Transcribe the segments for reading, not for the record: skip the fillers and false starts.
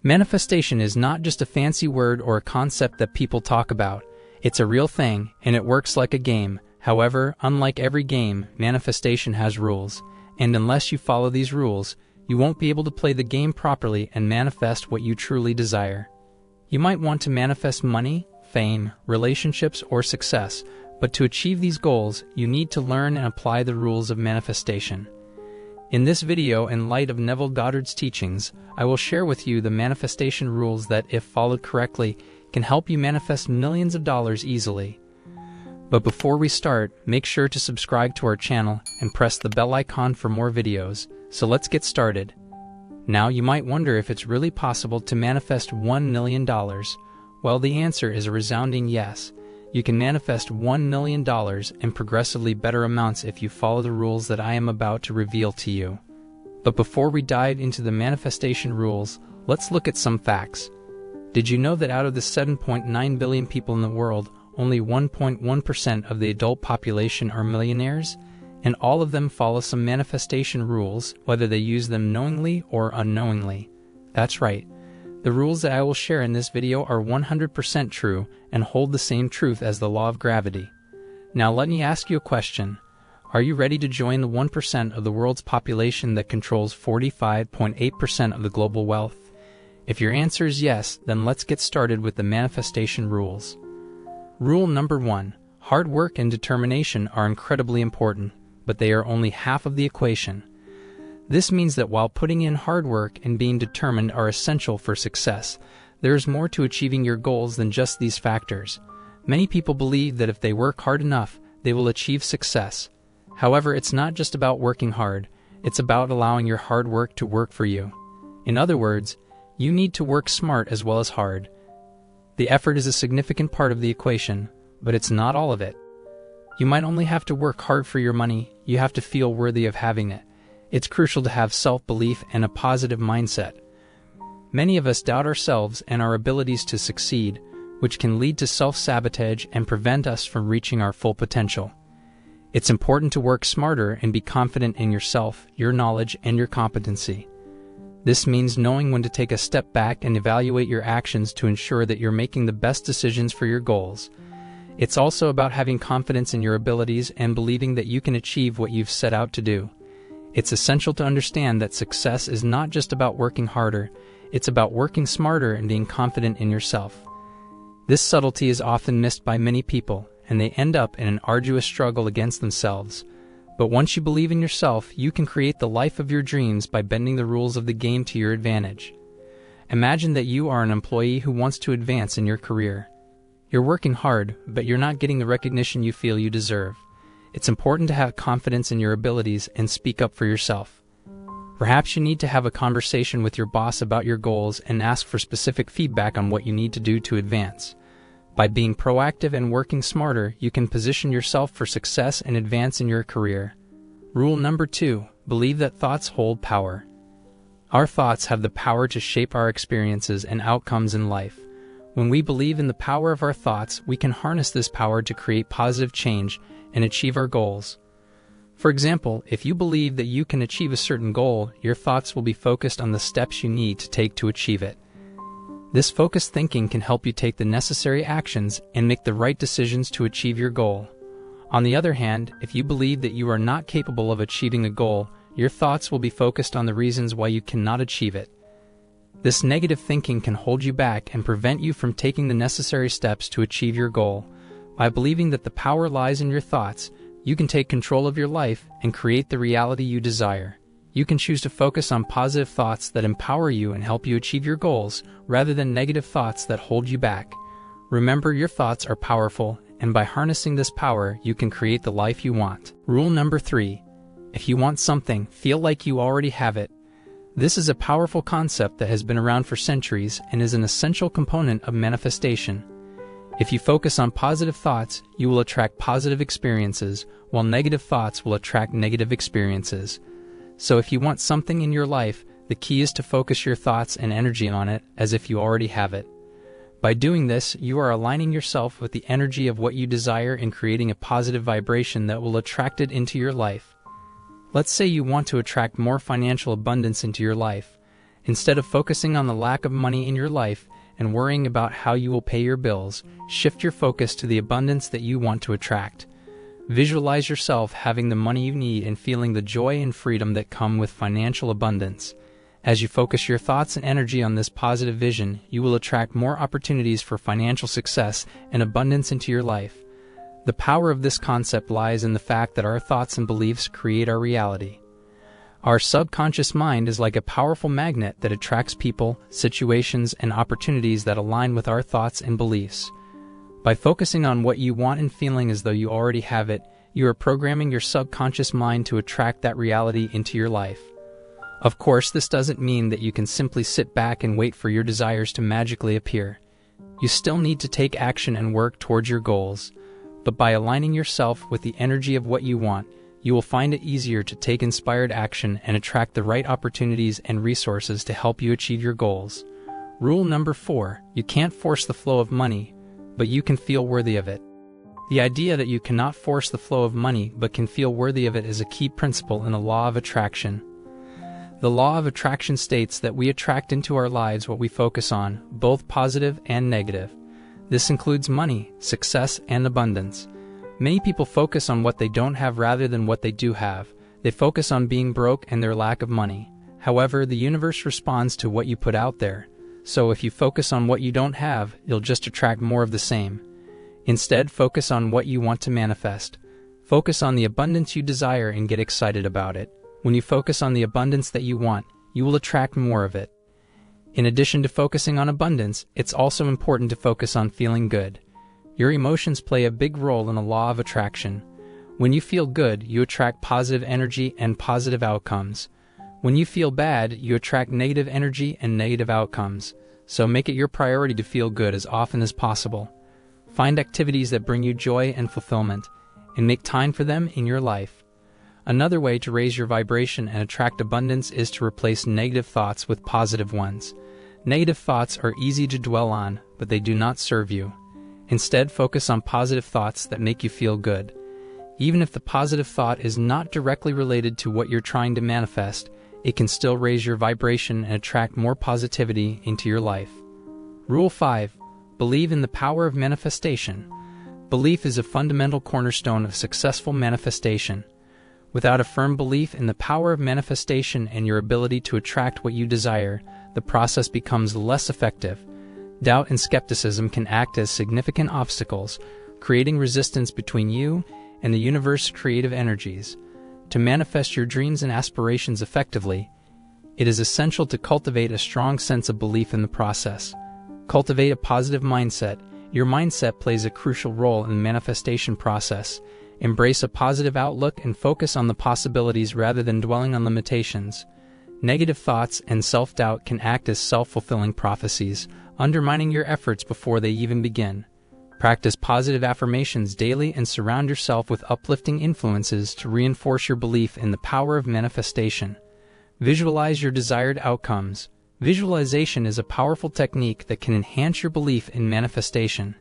Manifestation is not just a fancy word or a concept that people talk about. It's a real thing, and it works like a game. However, unlike every game, manifestation has rules, and unless you follow these rules, you won't be able to play the game properly and manifest what you truly desire. You might want to manifest money, fame, relationships, or success, but to achieve these goals, you need to learn and apply the rules of manifestation. In this video, in light of Neville Goddard's teachings, I will share with you the manifestation rules that, if followed correctly, can help you manifest millions of dollars easily. But before we start, make sure to subscribe to our channel and press the bell icon for more videos. So let's get started. Now you might wonder if it's really possible to manifest $1 million. Well, the answer is a resounding yes. You can manifest $1 million and progressively better amounts if you follow the rules that I am about to reveal to you. But before we dive into the manifestation rules, let's look at some facts. Did you know that out of the 7.9 billion people in the world, only 1.1% of the adult population are millionaires? And all of them follow some manifestation rules, whether they use them knowingly or unknowingly. That's right. The rules that I will share in this video are 100% true and hold the same truth as the law of gravity. Now let me ask you a question. Are you ready to join the 1% of the world's population that controls 45.8% of the global wealth? If your answer is yes, then let's get started with the manifestation rules. Rule number 1. Hard work and determination are incredibly important, but they are only half of the equation. This means that while putting in hard work and being determined are essential for success, there is more to achieving your goals than just these factors. Many people believe that if they work hard enough, they will achieve success. However, it's not just about working hard, it's about allowing your hard work to work for you. In other words, you need to work smart as well as hard. The effort is a significant part of the equation, but it's not all of it. You might only have to work hard for your money, you have to feel worthy of having it. It's crucial to have self-belief and a positive mindset. Many of us doubt ourselves and our abilities to succeed, which can lead to self-sabotage and prevent us from reaching our full potential. It's important to work smarter and be confident in yourself, your knowledge, and your competency. This means knowing when to take a step back and evaluate your actions to ensure that you're making the best decisions for your goals. It's also about having confidence in your abilities and believing that you can achieve what you've set out to do. It's essential to understand that success is not just about working harder, it's about working smarter and being confident in yourself. This subtlety is often missed by many people, and they end up in an arduous struggle against themselves. But once you believe in yourself, you can create the life of your dreams by bending the rules of the game to your advantage. Imagine that you are an employee who wants to advance in your career. You're working hard, but you're not getting the recognition you feel you deserve. It's important to have confidence in your abilities and speak up for yourself. Perhaps you need to have a conversation with your boss about your goals and ask for specific feedback on what you need to do to advance. By being proactive and working smarter, you can position yourself for success and advance in your career. Rule number 2. Believe that thoughts hold power. Our thoughts have the power to shape our experiences and outcomes in life. When we believe in the power of our thoughts, we can harness this power to create positive change and achieve our goals. For example, if you believe that you can achieve a certain goal, your thoughts will be focused on the steps you need to take to achieve it. This focused thinking can help you take the necessary actions and make the right decisions to achieve your goal. On the other hand, if you believe that you are not capable of achieving a goal, your thoughts will be focused on the reasons why you cannot achieve it. This negative thinking can hold you back and prevent you from taking the necessary steps to achieve your goal. By believing that the power lies in your thoughts, you can take control of your life and create the reality you desire. You can choose to focus on positive thoughts that empower you and help you achieve your goals, rather than negative thoughts that hold you back. Remember, your thoughts are powerful, and by harnessing this power, you can create the life you want. Rule number 3. If you want something, feel like you already have it. This is a powerful concept that has been around for centuries and is an essential component of manifestation. If you focus on positive thoughts, you will attract positive experiences, while negative thoughts will attract negative experiences. So if you want something in your life, the key is to focus your thoughts and energy on it as if you already have it. By doing this, you are aligning yourself with the energy of what you desire and creating a positive vibration that will attract it into your life. Let's say you want to attract more financial abundance into your life. Instead of focusing on the lack of money in your life and worrying about how you will pay your bills, shift your focus to the abundance that you want to attract. Visualize yourself having the money you need and feeling the joy and freedom that come with financial abundance. As you focus your thoughts and energy on this positive vision, you will attract more opportunities for financial success and abundance into your life. The power of this concept lies in the fact that our thoughts and beliefs create our reality. Our subconscious mind is like a powerful magnet that attracts people, situations, and opportunities that align with our thoughts and beliefs. By focusing on what you want and feeling as though you already have it, you are programming your subconscious mind to attract that reality into your life. Of course, this doesn't mean that you can simply sit back and wait for your desires to magically appear. You still need to take action and work towards your goals. But by aligning yourself with the energy of what you want, you will find it easier to take inspired action and attract the right opportunities and resources to help you achieve your goals. Rule number 4: you can't force the flow of money, but you can feel worthy of it. The idea that you cannot force the flow of money but can feel worthy of it is a key principle in the law of attraction. The law of attraction states that we attract into our lives what we focus on, both positive and negative. This includes money, success, and abundance. Many people focus on what they don't have rather than what they do have. They focus on being broke and their lack of money. However, the universe responds to what you put out there. So if you focus on what you don't have, you'll just attract more of the same. Instead, focus on what you want to manifest. Focus on the abundance you desire and get excited about it. When you focus on the abundance that you want, you will attract more of it. In addition to focusing on abundance, it's also important to focus on feeling good. Your emotions play a big role in the law of attraction. When you feel good, you attract positive energy and positive outcomes. When you feel bad, you attract negative energy and negative outcomes. So make it your priority to feel good as often as possible. Find activities that bring you joy and fulfillment, and make time for them in your life. Another way to raise your vibration and attract abundance is to replace negative thoughts with positive ones. Negative thoughts are easy to dwell on, but they do not serve you. Instead, focus on positive thoughts that make you feel good. Even if the positive thought is not directly related to what you're trying to manifest, it can still raise your vibration and attract more positivity into your life. Rule 5: believe in the power of manifestation. Belief is a fundamental cornerstone of successful manifestation. Without a firm belief in the power of manifestation and your ability to attract what you desire, the process becomes less effective. Doubt and skepticism can act as significant obstacles, creating resistance between you and the universe's creative energies. To manifest your dreams and aspirations effectively, it is essential to cultivate a strong sense of belief in the process. Cultivate a positive mindset. Your mindset plays a crucial role in the manifestation process. Embrace a positive outlook and focus on the possibilities rather than dwelling on limitations. Negative thoughts and self-doubt can act as self-fulfilling prophecies, undermining your efforts before they even begin. Practice positive affirmations daily and surround yourself with uplifting influences to reinforce your belief in the power of manifestation. Visualize your desired outcomes. Visualization is a powerful technique that can enhance your belief in manifestation.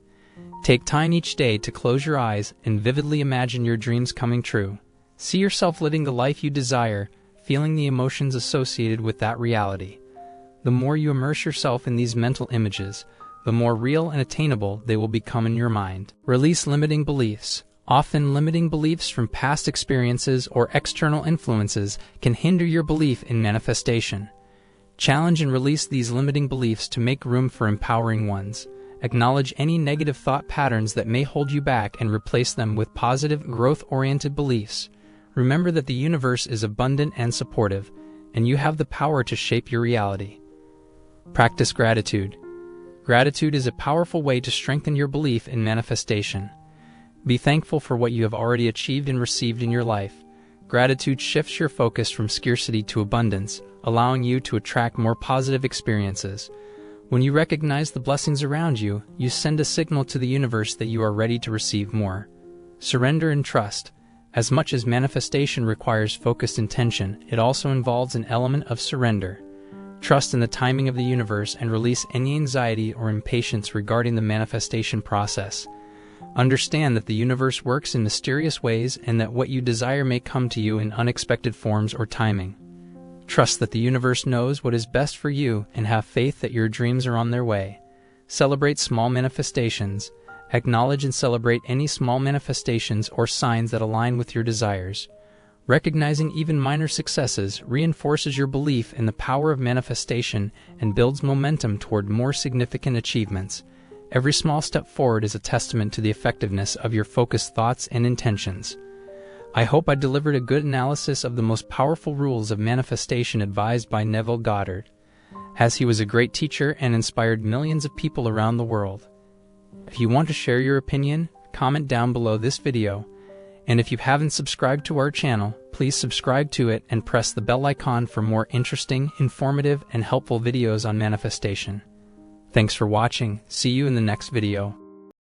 Take time each day to close your eyes and vividly imagine your dreams coming true. See yourself living the life you desire, feeling the emotions associated with that reality. The more you immerse yourself in these mental images, the more real and attainable they will become in your mind. Release limiting beliefs. Often limiting beliefs from past experiences or external influences can hinder your belief in manifestation. Challenge and release these limiting beliefs to make room for empowering ones. Acknowledge any negative thought patterns that may hold you back and replace them with positive, growth-oriented beliefs. Remember that the universe is abundant and supportive, and you have the power to shape your reality. Practice gratitude. Gratitude is a powerful way to strengthen your belief in manifestation. Be thankful for what you have already achieved and received in your life. Gratitude shifts your focus from scarcity to abundance, allowing you to attract more positive experiences. When you recognize the blessings around you, you send a signal to the universe that you are ready to receive more. Surrender and trust. As much as manifestation requires focused intention, it also involves an element of surrender. Trust in the timing of the universe and release any anxiety or impatience regarding the manifestation process. Understand that the universe works in mysterious ways and that what you desire may come to you in unexpected forms or timing. Trust that the universe knows what is best for you and have faith that your dreams are on their way. Celebrate small manifestations. Acknowledge and celebrate any small manifestations or signs that align with your desires. Recognizing even minor successes reinforces your belief in the power of manifestation and builds momentum toward more significant achievements. Every small step forward is a testament to the effectiveness of your focused thoughts and intentions. I hope I delivered a good analysis of the most powerful rules of manifestation advised by Neville Goddard, as he was a great teacher and inspired millions of people around the world. If you want to share your opinion, comment down below this video. And if you haven't subscribed to our channel, please subscribe to it and press the bell icon for more interesting, informative, and helpful videos on manifestation. Thanks for watching. See you in the next video.